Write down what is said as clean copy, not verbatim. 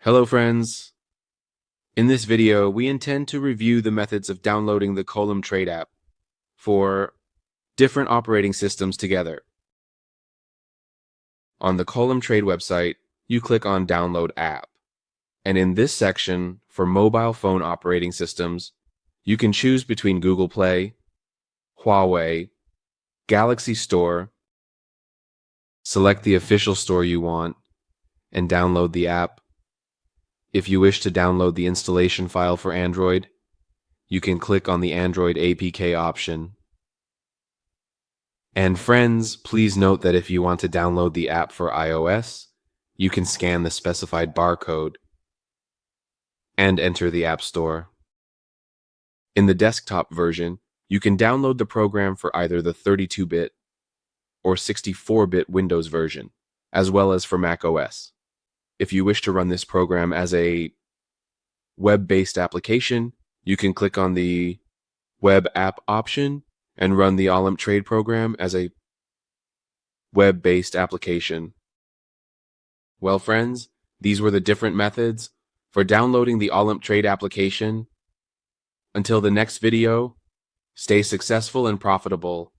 Hello friends! In this video, we intend to review the methods of downloading the Olymp Trade app for different operating systems together. On the Olymp Trade website, you click on Download App. And in this section, for mobile phone operating systems, you can choose between Google Play, Huawei, Galaxy Store, select the official store you want, and download the app. If you wish to download the installation file for Android, you can click on the Android APK option. And friends, please note that if you want to download the app for iOS, you can scan the specified barcode and enter the App Store. In the desktop version, you can download the program for either the 32-bit or 64-bit Windows version, as well as for macOS. If you wish to run this program as a web-based application, you can click on the Web App option and run the Olymp Trade program as a web-based application. Well, friends, these were the different methods for downloading the Olymp Trade application. Until the next video, stay successful and profitable.